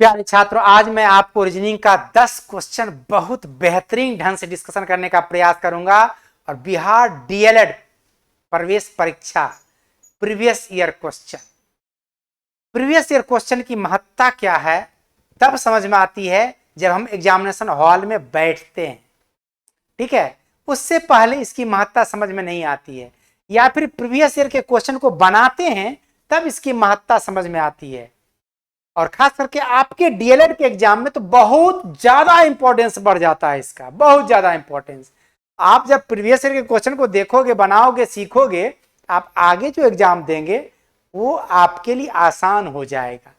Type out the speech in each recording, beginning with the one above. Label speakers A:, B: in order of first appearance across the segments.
A: प्यारे छात्रों, आज मैं आपको रीजनिंग का 10 क्वेश्चन बहुत बेहतरीन ढंग से डिस्कशन करने का प्रयास करूंगा। और बिहार डीएलएड प्रवेश परीक्षा प्रीवियस ईयर क्वेश्चन की महत्ता क्या है तब समझ में आती है जब हम एग्जामिनेशन हॉल में बैठते हैं। ठीक है, उससे पहले इसकी महत्ता समझ में नहीं आती है, या फिर प्रीवियस ईयर के क्वेश्चन को बनाते हैं तब इसकी महत्ता समझ में आती है। और खास करके आपके डीएलएड के एग्जाम में तो बहुत ज्यादा इंपॉर्टेंस बढ़ जाता है इसका, बहुत ज्यादा इंपॉर्टेंस। आप जब प्रीवियस ईयर के क्वेश्चन को देखोगे, बनाओगे, सीखोगे, आप आगे जो एग्जाम देंगे वो आपके लिए आसान हो जाएगा।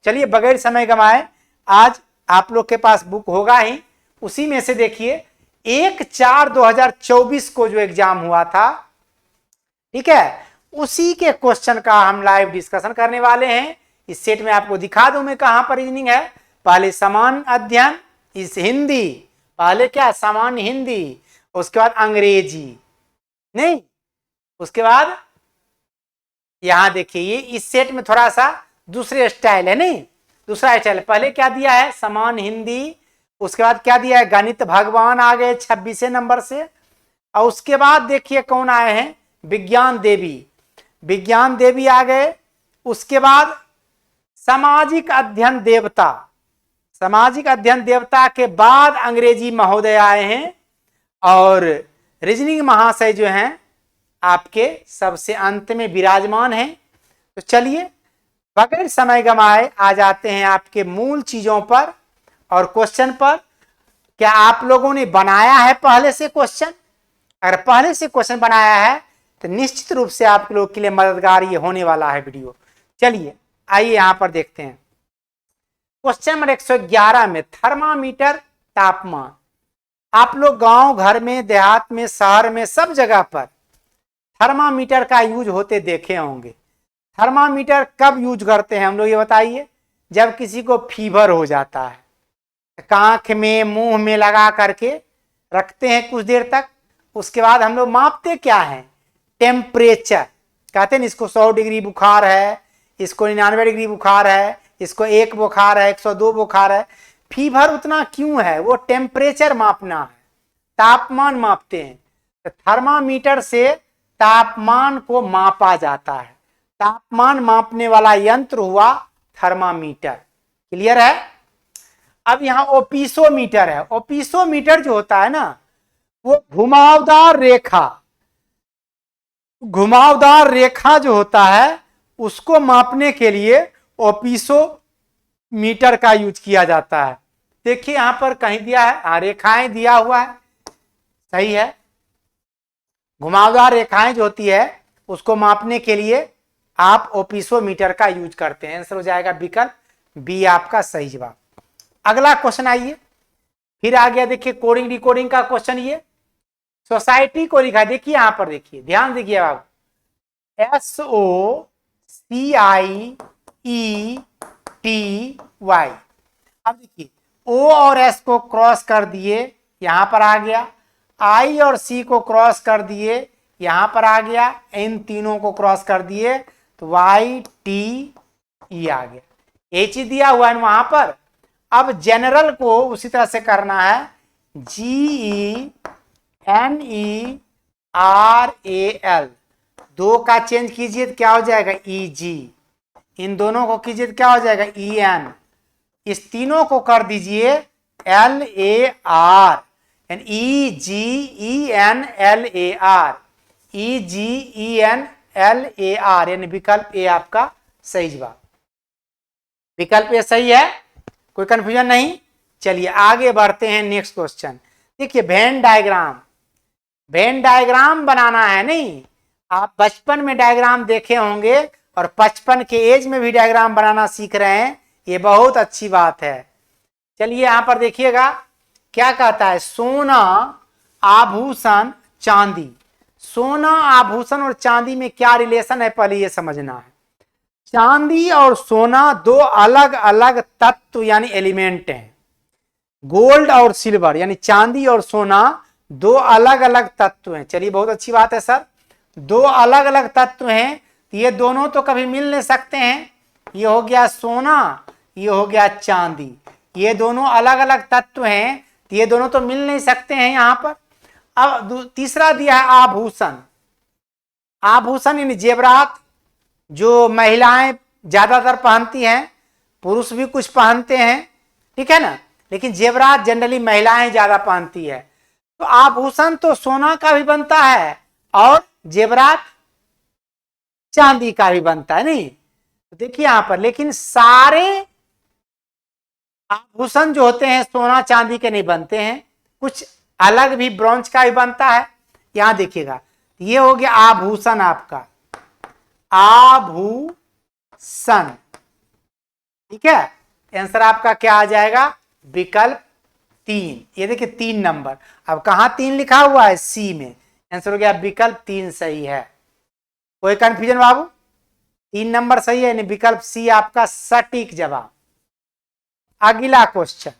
A: चलिए बगैर समय गंवाए, आज आप लोग के पास बुक होगा ही, उसी में से देखिए 1/4/2024 को जो एग्जाम हुआ था, ठीक है, उसी के क्वेश्चन का हम लाइव डिस्कशन करने वाले हैं। इस सेट में आपको दिखा दूं मैं कहां पर रीजनिंग है। पहले सामान्य अध्ययन, इस हिंदी, पहले क्या सामान्य हिंदी, उसके बाद अंग्रेजी, नहीं, उसके बाद यहां देखिए ये इस सेट में थोड़ा सा दूसरे स्टाइल है, नहीं, दूसरा स्टाइल। पहले क्या दिया है, सामान्य हिंदी, उसके बाद क्या दिया है, गणित भगवान आ गए 26 नंबर से, और उसके बाद देखिए कौन आए हैं, विज्ञान देवी आ गए। उसके बाद सामाजिक अध्ययन देवता के बाद अंग्रेजी महोदय आए हैं, और रीजनिंग महाशय जो हैं आपके सबसे अंत में विराजमान हैं। तो चलिए बगैर समय गंवाए आ जाते हैं आपके मूल चीजों पर और क्वेश्चन पर। क्या आप लोगों ने बनाया है पहले से क्वेश्चन? अगर पहले से क्वेश्चन बनाया है तो निश्चित रूप से आप लोग के लिए मददगार ये होने वाला है वीडियो। चलिए आइए यहां पर देखते हैं क्वेश्चन नंबर 111 में थर्मामीटर तापमान। आप लोग गांव घर में, देहात में, शहर में, सब जगह पर थर्मामीटर का यूज होते देखे होंगे। थर्मामीटर कब यूज करते हैं हम लोग ये बताइए? जब किसी को फीवर हो जाता है, आंख में, मुंह में लगा करके रखते हैं कुछ देर तक। उसके बाद हम लोग मापते क्या है, टेम्परेचर। कहते हैं इसको 100 डिग्री बुखार है, इसको 99 डिग्री बुखार है, इसको 1 बुखार है, 102 बुखार है। फीवर उतना क्यों है? वो टेम्परेचर मापना है, तापमान मापते हैं। तो थर्मामीटर से तापमान को मापा जाता है। तापमान मापने वाला यंत्र हुआ थर्मामीटर। क्लियर है? अब यहां ओपिसोमीटर है। ओपिसोमीटर जो होता है ना, वो घुमावदार रेखा जो होता है उसको मापने के लिए ओपिसोमीटर का यूज किया जाता है। देखिए यहां पर कहीं दिया है, रेखाएं दिया हुआ है, सही है। घुमावदार रेखाएं जो होती है उसको मापने के लिए आप ओपिसोमीटर का यूज करते हैं। आंसर हो जाएगा विकल्प बी आपका सही जवाब। अगला क्वेश्चन आइए, फिर आ गया देखिए कोडिंग डिकोडिंग का क्वेश्चन। ये सोसाइटी को लिखा है, देखिए यहां पर देखिए, ध्यान दीजिए आप, SOCIETY। अब देखिए O और S को क्रॉस कर दिए, यहां पर आ गया। I और C को क्रॉस कर दिए, यहां पर आ गया। इन तीनों को क्रॉस कर दिए तो YTE आ गया। H दिया हुआ है वहां पर। अब जनरल को उसी तरह से करना है, GENERAL। 2 का चेंज कीजिए तो क्या हो जाएगा, EG। इन दोनों को कीजिए तो क्या हो जाएगा, EN। इस तीनों को कर दीजिए LAR, EGENLAR, EGENLAR, यानी विकल्प ए आपका सही जवाब। विकल्प ए सही है, कोई कंफ्यूजन नहीं। चलिए आगे बढ़ते हैं नेक्स्ट क्वेश्चन। देखिए वेन डायग्राम बनाना है, नहीं, आप बचपन में डायग्राम देखे होंगे और 55 के एज में भी डायग्राम बनाना सीख रहे हैं, ये बहुत अच्छी बात है। चलिए यहां पर देखिएगा क्या कहता है, सोना, आभूषण, चांदी। सोना, आभूषण और चांदी में क्या रिलेशन है पहले ये समझना है। चांदी और सोना 2 अलग अलग तत्व यानी एलिमेंट हैं। गोल्ड और सिल्वर यानी चांदी और सोना 2 अलग अलग तत्व हैं। चलिए बहुत अच्छी बात है सर, 2 अलग अलग तत्व हैं, ये दोनों तो कभी मिल नहीं सकते हैं। ये हो गया सोना, ये हो गया चांदी। ये दोनों अलग अलग तत्व हैं, तो ये दोनों तो मिल नहीं सकते हैं यहां पर। अब तीसरा दिया है आभूषण। आभूषण यानी जेवरात, जो महिलाएं ज्यादातर पहनती हैं, पुरुष भी कुछ पहनते हैं, ठीक है ना, लेकिन जेवरात जनरली महिलाएं ज्यादा पहनती है। तो आभूषण तो सोना का भी बनता है और जेवरात चांदी का भी बनता है, नहीं? तो देखिए यहां पर, लेकिन सारे आभूषण जो होते हैं सोना चांदी के नहीं बनते हैं, कुछ अलग भी ब्रॉन्ज का भी बनता है। यहां देखिएगा, ये हो गया आभूषण आपका, आभूषण, ठीक है। आंसर आपका क्या आ जाएगा? विकल्प 3। ये देखिए 3 नंबर, अब कहां 3 लिखा हुआ है? सी में। आंसर हो गया विकल्प 3 सही है। कोई कंफ्यूजन बाबू? 3 नंबर सही है, विकल्प सी आपका सटीक जवाब। अगला क्वेश्चन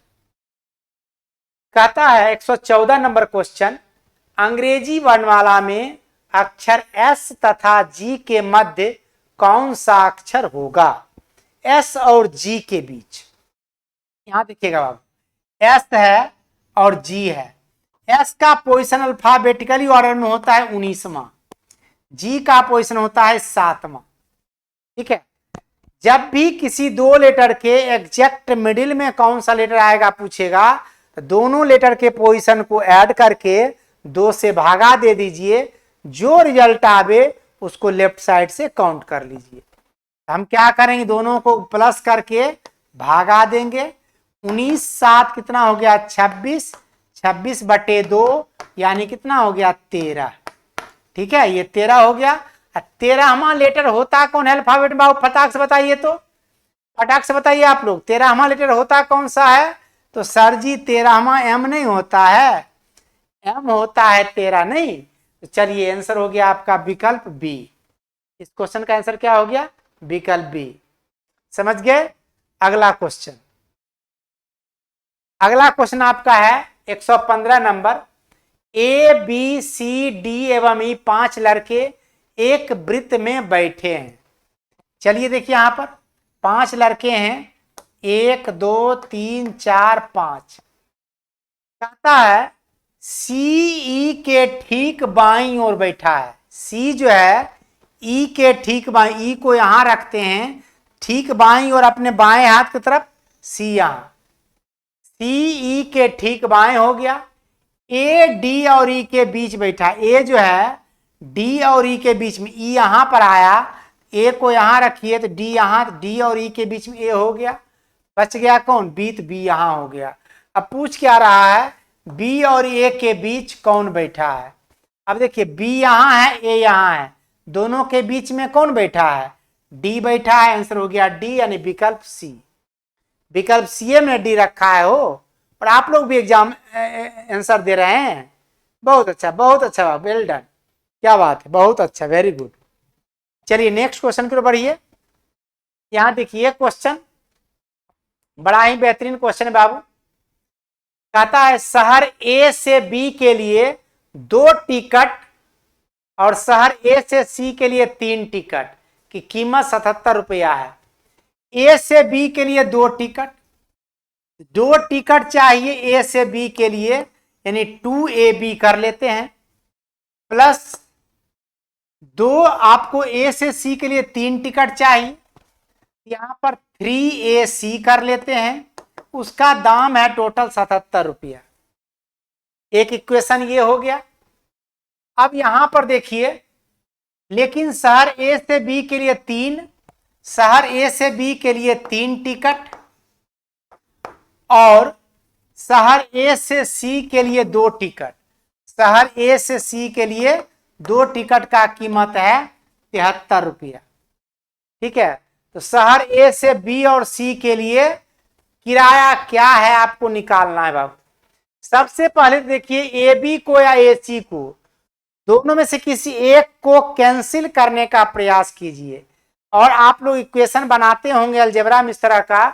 A: कहता है 114 नंबर क्वेश्चन, अंग्रेजी वर्णमाला में अक्षर एस तथा जी के मध्य कौन सा अक्षर होगा? एस और जी के बीच। यहां देखिएगा बाबू, एस है और जी है। एस का पोजीशन अल्फाबेटिकली ऑर्डर में होता है 19वां, जी का पोजीशन होता है 7वां, ठीक है। जब भी किसी दो लेटर के एग्जैक्ट मिडिल में कौन सा लेटर आएगा पूछेगा, तो दोनों लेटर के पोजीशन को ऐड करके 2 से भागा दे दीजिए, जो रिजल्ट आवे उसको लेफ्ट साइड से काउंट कर लीजिए। हम क्या करेंगे, दोनों को प्लस करके भागा देंगे। 19 7 कितना हो गया? 26, 26/2 यानी कितना हो गया? 13, ठीक है। ये 13 हो गया। 13वां लेटर होता कौन है अल्फाबेट में? फटाक से बताइए, तो फटाक से बताइए आप लोग, 13वां लेटर होता कौन सा है? तो सर जी 13वां एम नहीं होता है, एम होता है 13 नहीं। तो चलिए आंसर हो गया आपका विकल्प बी। इस क्वेश्चन का आंसर क्या हो गया? विकल्प बी। समझ गए? अगला क्वेश्चन, अगला क्वेश्चन आपका है 115 number, A B C D एवं ई 5 लड़के एक वृत्त में बैठे हैं। चलिए देखिए यहां पर 5 लड़के हैं, 1 2 3 4 5। कहता है सी ई के ठीक बाईं ओर बैठा है। सी जो है ई के ठीक बाईं, ई को यहां रखते हैं, ठीक बाईं और अपने बाएं हाथ की तरफ सी, यहां सी ई के ठीक बाएं हो गया। ए डी और ई के बीच बैठा, ए जो है डी और ई के बीच में, ई यहां पर आया, ए को यहां रखिए तो डी यहां, डी और ई के बीच में ए हो गया। बच गया कौन? बी, तो बी यहां हो गया। अब पूछ क्या रहा है? बी और ए के बीच कौन बैठा है? अब देखिए बी यहां है, ए यहां है, दोनों के बीच में कौन बैठा है? डी बैठा है। आंसर हो गया डी यानी विकल्प सी। विकल्प सी में डी रखा है हो, और आप लोग भी एग्जाम आंसर दे रहे हैं। बहुत अच्छा, बहुत अच्छा, वेल डन, क्या बात है, बहुत अच्छा, वेरी गुड। चलिए नेक्स्ट क्वेश्चन की ओर बढ़िए। यहां देखिए क्वेश्चन बड़ा ही बेहतरीन क्वेश्चन है बाबू। कहता है शहर ए से बी के लिए 2 टिकट और शहर ए से सी के लिए 3 टिकट की कीमत 77 रुपया है। ए से बी के लिए 2 टिकट, 2 टिकट चाहिए ए से बी के लिए, यानी 2AB कर लेते हैं, प्लस 2 आपको ए से सी के लिए 3 टिकट चाहिए, यहां पर 3AC कर लेते हैं, उसका दाम है टोटल 77 रुपया। एक इक्वेशन ये हो गया। अब यहां पर देखिए, लेकिन शहर ए से बी के लिए 3, शहर ए से बी के लिए 3 टिकट और शहर ए से सी के लिए 2 टिकट। शहर ए से सी के लिए 2 टिकट का कीमत है 73 रुपया, ठीक है। तो शहर ए से बी और सी के लिए किराया क्या है आपको निकालना है बाबू। सबसे पहले देखिए ए बी को या ए सी को, दोनों में से किसी एक को कैंसिल करने का प्रयास कीजिए। और आप लोग इक्वेशन बनाते होंगे अलजेब्रा में इस तरह का,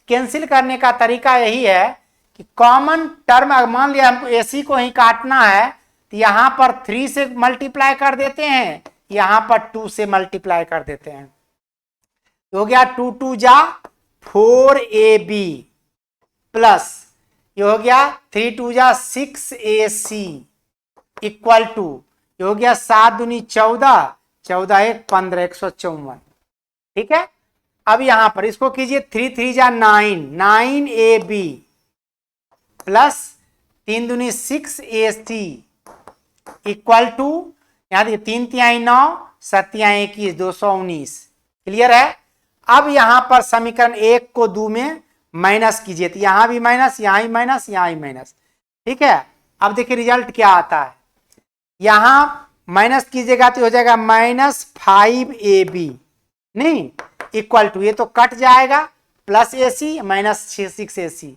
A: कैंसिल करने का तरीका यही है कि कॉमन टर्म, मान लिया हमको ए सी को ही काटना है, तो यहां पर 3 से मल्टीप्लाई कर देते हैं, यहां पर 2 से मल्टीप्लाई कर देते हैं, तो हो गया 2 2 जा 4ab प्लस ये हो गया 3 2 जा 6ac इक्वल टू ये हो गया 7 दूनी 14 14 1 15 154। ठीक है, अब यहां पर इसको कीजिए 3 3 जा 9 9ab प्लस 3 दूनी 6ac इक्वल टू यहां देखिए 3 तिहाई 9 7 तिहाई 21 219। क्लियर है। अब यहां पर समीकरण 1 को 2 में माइनस कीजिए तो यहां भी माइनस, यहां ही माइनस, यहां ही माइनस। ठीक है, अब देखिए रिजल्ट क्या आता है। यहां माइनस कीजिएगा तो हो जाएगा -5ab नहीं इक्वल टू ये तो कट जाएगा प्लस AC माइनस 6ac।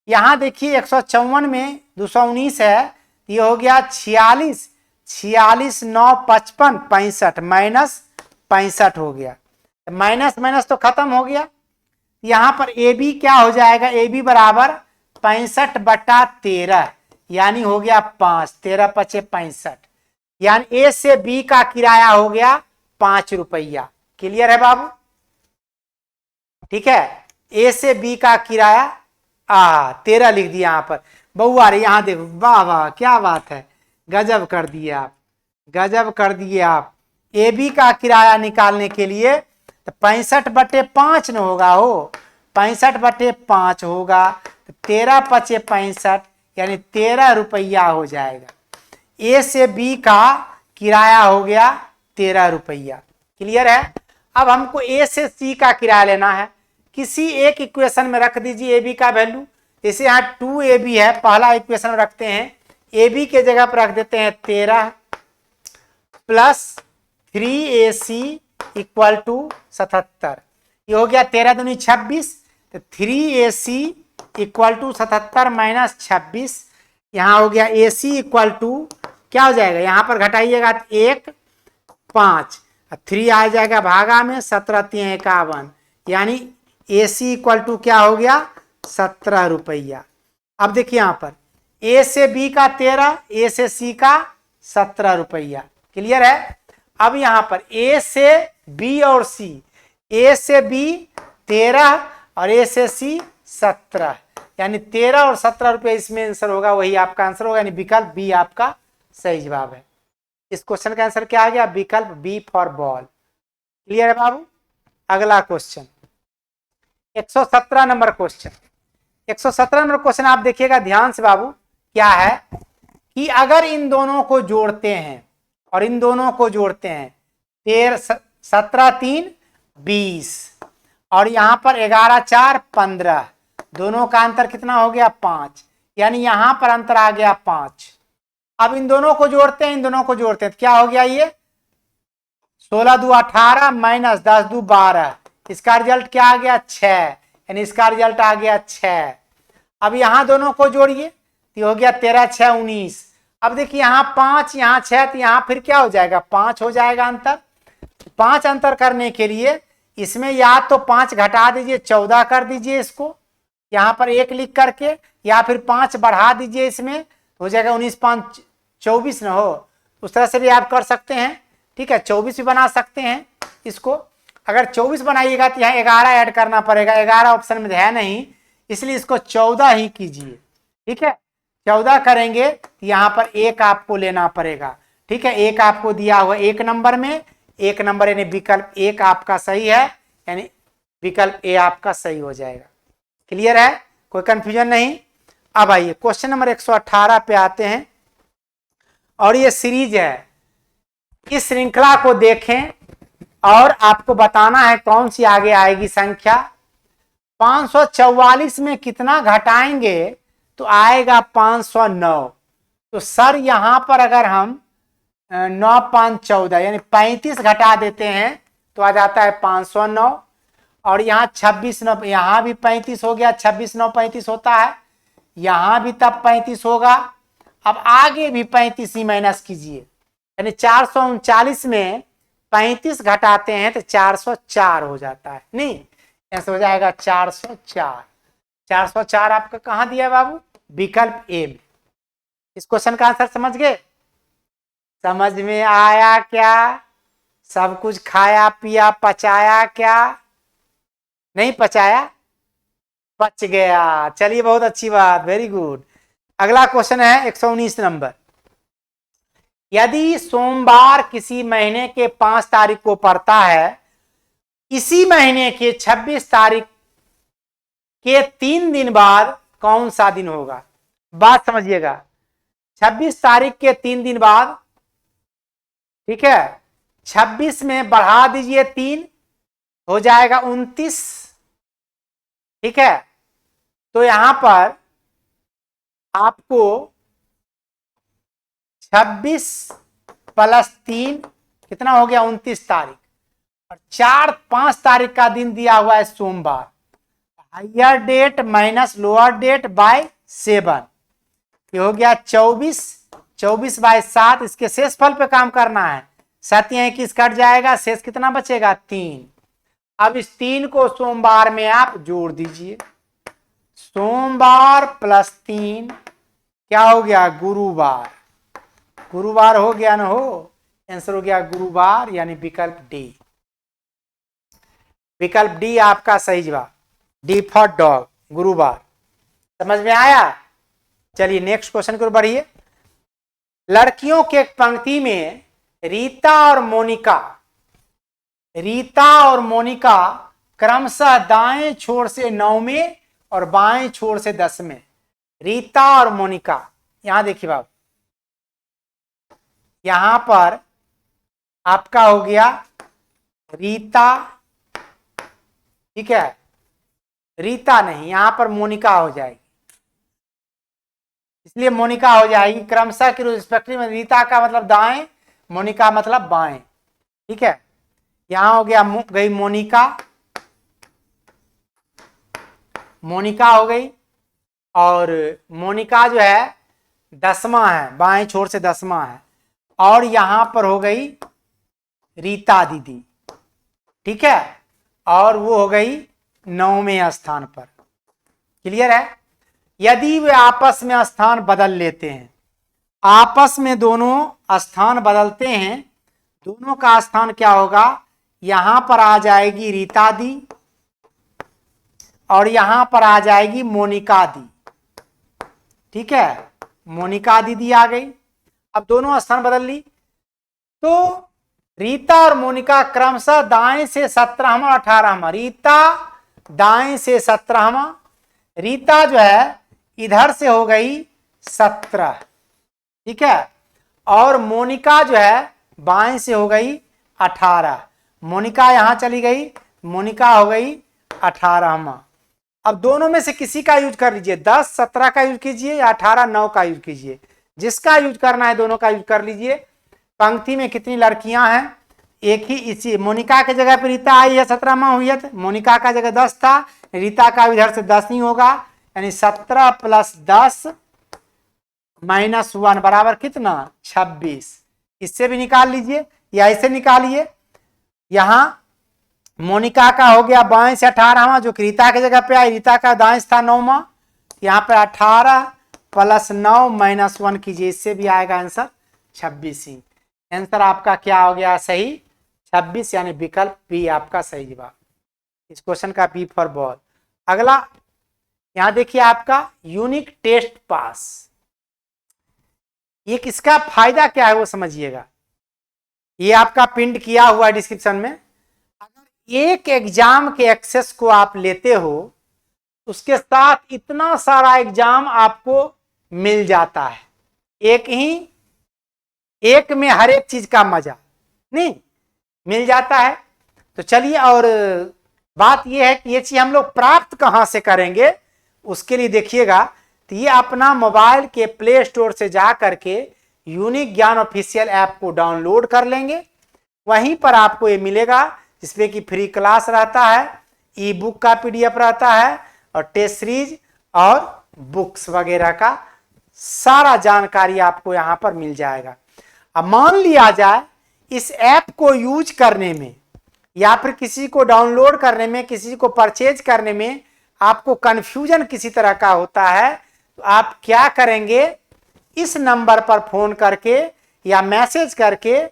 A: यहां देखिए 154 में 219 है, ये हो गया 46 46 9 55 65 माइनस 65 हो गया। माइनस माइनस तो खत्म हो गया। यहां पर AB क्या हो जाएगा, AB बराबर 65/13 यानी हो गया 5 13 5 65 यानी A से B का किराया हो गया 5 रुपया। क्लियर है बाबू। ठीक है, A से B का किराया 13 लिख दिया यहां पर। बउआ रे यहां देखो, वाह वाह क्या बात है, गजब कर दिए आप, गजब कर दिए आप। AB का किराया निकालने के लिए तो 65/5 न होगा हो, 65/5 होगा तो 13 5 65 यानी 13 रुपया हो जाएगा। A से B का किराया हो गया 13 रुपया। क्लियर है। अब हमको A से C का किराया लेना है। किसी एक इक्वेशन में रख दीजिए AB का वैल्यू। जैसे यहाँ 2AB है, पहला इक्वेशन में रखते हैं, AB के जगह पर रख देते हैं 13 प्लस 3AC इक्वल टू 77। ये हो गया 13 दूनी 26 तो 3AC इक्वल टू 77 माइनस 26। यहाँ हो गया AC इक्वल टू क्या हो जाएगा, यहाँ पर घटाइएगा 1 5 3 आ जाएगा भागा में 17 3 51 यानी AC इक्वल टू क्या हो गया 17 रुपया। अब देखिए यहाँ पर A से B का 13 A से C का 17 रुपया। क्लियर है। अब यहाँ पर A से B और C, A से B 13 और A से C 17 यानी 13 और 17 रुपये इसमें आंसर होगा, वही आपका आंसर होगा, यानी विकल्प बी आपका सही जवाब है। इस क्वेश्चन का आंसर क्या आ गया, विकल्प बी फॉर बॉल। क्लियर है बाबू। अगला question 117 number question. 117 number question आप देखिएगा ध्यान से बाबू। क्या है कि अगर इन दोनों को जोड़ते हैं और इन दोनों को जोड़ते हैं 17 3 20 और यहां पर 11 4 15, दोनों का अंतर कितना हो गया 5, यानी यहां पर अंतर आ गया 5। अब इन दोनों को जोड़ते हैं, इन दोनों को जोड़ते हैं तो क्या हो गया, ये 16 2 18 माइनस 10 2 12, इसका रिजल्ट क्या आ गया 6, यानी इसका रिजल्ट आ गया 6। अब यहां दोनों को जोड़िए तो हो गया 13 6 19। अब देखिए यहाँ 5 यहाँ 6 तो यहाँ फिर क्या हो जाएगा 5 हो जाएगा अंतर। 5 अंतर करने के लिए इसमें या तो 5 घटा दीजिए 14 कर दीजिए इसको यहाँ पर 1 लिख करके, या फिर 5 बढ़ा दीजिए इसमें हो जाएगा 19 5 24 न हो, उस तरह से भी आप कर सकते हैं। ठीक है, 24 भी बना सकते हैं इसको। अगर 24 बनाइएगा तो यहाँ 11 ऐड करना पड़ेगा, 11 ऑप्शन में है नहीं, इसलिए इसको 14 ही कीजिए। ठीक है, 14 करेंगे तो यहाँ पर 1 आपको लेना पड़ेगा। ठीक है, 1 आपको दिया हुआ 1 नंबर में, 1 नंबर यानी विकल्प 1 आपका सही है, यानी विकल्प ए आपका सही हो जाएगा। क्लियर है, कोई कंफ्यूजन नहीं। अब आइए क्वेश्चन नंबर 118 पे आते हैं और ये सीरीज है। इस श्रृंखला को देखें और आपको बताना है कौन सी आगे आएगी संख्या। 544 में कितना घटाएंगे तो आएगा 509। तो सर यहां पर अगर हम 9 5 14 यानी 35 घटा देते हैं तो आ जाता है 509, और यहाँ 26 9 यहाँ भी 35 हो गया, 26 9 35 होता है, यहाँ भी तब 35 होगा। अब आगे भी 35 ही माइनस कीजिए, यानी 439 में 35 घटाते हैं तो 404 हो जाता है, नहीं ऐसा हो जाएगा 404। 404 आपका कहां दिया है बाबू, विकल्प ए में। इस क्वेश्चन का आंसर समझ गए, समझ में आया क्या, सब कुछ खाया पिया पचाया क्या, नहीं पचाया, पच गया। चलिए बहुत अच्छी बात, वेरी गुड। अगला क्वेश्चन है 119 नंबर। यदि सोमवार किसी महीने के 5 तारीख को पड़ता है, इसी महीने के 26 तारीख के 3 दिन बाद कौन सा दिन होगा? बात समझिएगा, 26 तारीख के 3 दिन बाद, ठीक है, 26 में बढ़ा दीजिए 3, हो जाएगा 29, ठीक है। तो यहां पर आपको 26 प्लस 3 कितना हो गया? 29 तारीख, और 5 तारीख का दिन दिया हुआ है सोमवार। Higher date minus lower date by 7, ये हो गया 24, 24 बाय 7। इसके शेषफल पे काम करना है, 7 या 21 कट जाएगा, शेष कितना बचेगा? 3। अब इस 3 को सोमवार में आप जोड़ दीजिए, सोमवार प्लस 3 क्या हो गया? गुरुवार। गुरुवार हो गया ना, हो, आंसर हो गया गुरुवार, यानी विकल्प डी। विकल्प डी आपका सही जवाब, डी फॉर डॉग, गुरुवार। समझ में आया? चलिए नेक्स्ट क्वेश्चन की ओर बढ़िए। लड़कियों के पंक्ति में रीता और मोनिका क्रमशः दाएं छोर से 9वें और बाएं छोर से 10वें। रीता और मोनिका, यहां देखिए बाबू, यहां पर आपका हो गया रीता, ठीक है, रीता नहीं, यहां पर मोनिका हो जाएगी, इसलिए मोनिका हो जाएगी। क्रमशः के रिस्पेक्टिव में रीता का मतलब दाएं, मोनिका मतलब बाएं, ठीक है। यहां हो गया गई मोनिका, मोनिका हो गई, और मोनिका जो है 10वां है, बाएं छोर से 10वां है, और यहां पर हो गई रीता दीदी, ठीक है, और वो हो गई 9वें स्थान पर। क्लियर है? यदि वे आपस में स्थान बदल लेते हैं, आपस में दोनों स्थान बदलते हैं, दोनों का स्थान क्या होगा? यहां पर आ जाएगी रीता दी, और यहां पर आ जाएगी मोनिका दी, ठीक है, मोनिका दीदी आ गई। अब दोनों स्थान बदल ली, तो रीता और मोनिका क्रमशः दाएं से 17वां और 18वां। रीता दाएं से 17वां, रीता जो है इधर से हो गई 17, ठीक है, और मोनिका जो है बाएं से हो गई 18। मोनिका यहां चली गई, मोनिका हो गई 18वां। अब दोनों में से किसी का यूज कर लीजिए, 10 17 का यूज कीजिए या 18 9 का यूज कीजिए, जिसका यूज करना है दोनों का यूज कर लीजिए। पंक्ति में कितनी लड़कियां हैं? एक ही, इसी मोनिका के जगह पर रीता आई है, 17वां हुई है, मोनिका का जगह 10 था, रीता का इधर से 10 नहीं होगा, यानी 17 प्लस 10 माइनस 1 बराबर कितना? 26। इससे भी निकाल लीजिए या इसे निकालिए। यहां मोनिका का हो गया बाएं से 18वां, जो कि रीता के जगह पे आई, रीता का दाएं था 9वां, यहाँ पे 18 प्लस 9 माइनस 1 कीजिए, इससे भी आएगा आंसर 26 ही। आंसर आपका क्या हो गया? सही 26, यानी विकल्प बी आपका सही जवाब। इस क्वेश्चन का बी फॉर बॉल। अगला यहां देखिए आपका यूनिक टेस्ट पास, ये किसका फायदा क्या है वो समझिएगा। ये आपका पिंड किया हुआ है डिस्क्रिप्शन में। अगर एक एग्जाम के एक्सेस को आप लेते हो, उसके साथ इतना सारा एग्जाम आपको मिल जाता है, एक में हर एक चीज का मजा नहीं मिल जाता है। तो चलिए, और बात यह है कि ये चीज हम लोग प्राप्त कहां से करेंगे, उसके लिए देखिएगा। तो ये अपना मोबाइल के प्ले स्टोर से जा करके यूनिक ज्ञान ऑफिशियल ऐप को डाउनलोड कर लेंगे। वहीं पर आपको ये मिलेगा, जिसमें कि फ्री क्लास रहता है, ई बुक का PDF रहता है, और टेस्ट सीरीज और बुक्स वगैरह का सारा जानकारी आपको यहाँ पर मिल जाएगा। अब मान लिया जाए इस ऐप को यूज करने में या फिर किसी को डाउनलोड करने में, किसी को परचेज करने में आपको कंफ्यूजन किसी तरह का होता है, तो आप क्या करेंगे? इस नंबर पर फोन करके या मैसेज करके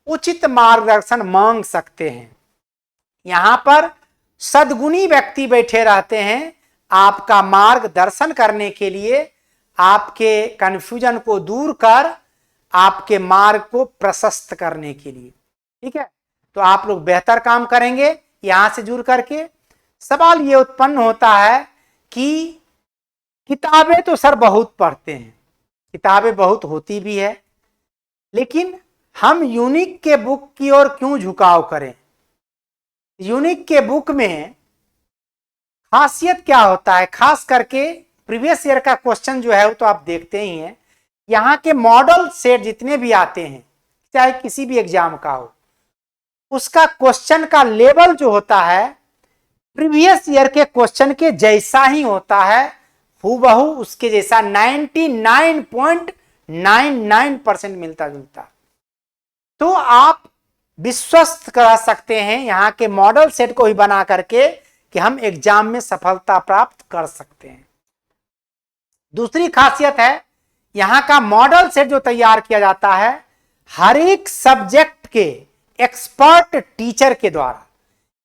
A: उचित मार्गदर्शन मांग सकते हैं। यहां पर सद्गुणी व्यक्ति बैठे रहते हैं आपका मार्गदर्शन करने के लिए, आपके कन्फ्यूजन को दूर कर आपके मार्ग को प्रशस्त करने के लिए। ठीक है, तो आप लोग बेहतर काम करेंगे यहां से जुड़ करके। सवाल ये उत्पन्न होता है कि किताबें तो सर बहुत पढ़ते हैं, किताबें बहुत होती भी है, लेकिन हम यूनिक के बुक की ओर क्यों झुकाव करें? यूनिक के बुक में खासियत क्या होता है? खास करके प्रीवियस ईयर का क्वेश्चन जो है वो तो आप देखते ही हैं। यहाँ के मॉडल सेट जितने भी आते हैं, चाहे किसी भी एग्जाम का हो, उसका क्वेश्चन का लेवल जो होता है प्रीवियस ईयर के क्वेश्चन के जैसा ही होता है, हूबहू उसके जैसा 99.99% मिलता जुलता। तो आप विश्वस्त कर सकते हैं यहाँ के मॉडल सेट को ही बना करके कि हम एग्जाम में सफलता प्राप्त कर सकते हैं। दूसरी खासियत है यहाँ का मॉडल सेट जो तैयार किया जाता है हर एक सब्जेक्ट के एक्सपर्ट टीचर के द्वारा,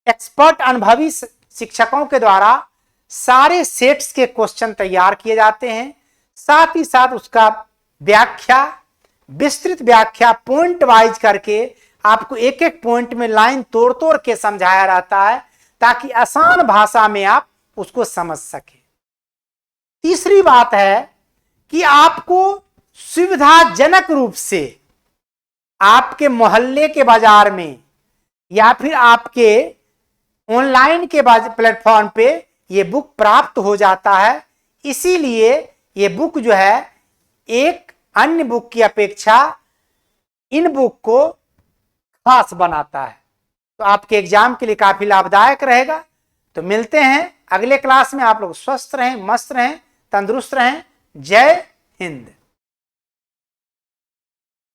A: एक्सपर्ट अनुभवी शिक्षकों के द्वारा सारे सेट्स के क्वेश्चन तैयार किए जाते हैं। साथ ही साथ उसका व्याख्या, विस्तृत व्याख्या पॉइंट वाइज करके आपको एक एक पॉइंट में लाइन तोड़ तोड़ के समझाया जाता है ताकि आसान भाषा में आप उसको समझ सके। तीसरी बात है कि आपको सुविधाजनक रूप से आपके मोहल्ले के बाजार में या फिर आपके ऑनलाइन के प्लेटफॉर्म पे ये बुक प्राप्त हो जाता है। इसीलिए ये बुक जो है एक अन्य बुक की अपेक्षा इन बुक को खास बनाता है, तो आपके एग्जाम के लिए काफी लाभदायक रहेगा। तो मिलते हैं अगले क्लास में। आप लोग स्वस्थ रहें, मस्त रहें, तंदुरुस्त रहें। जय हिंद।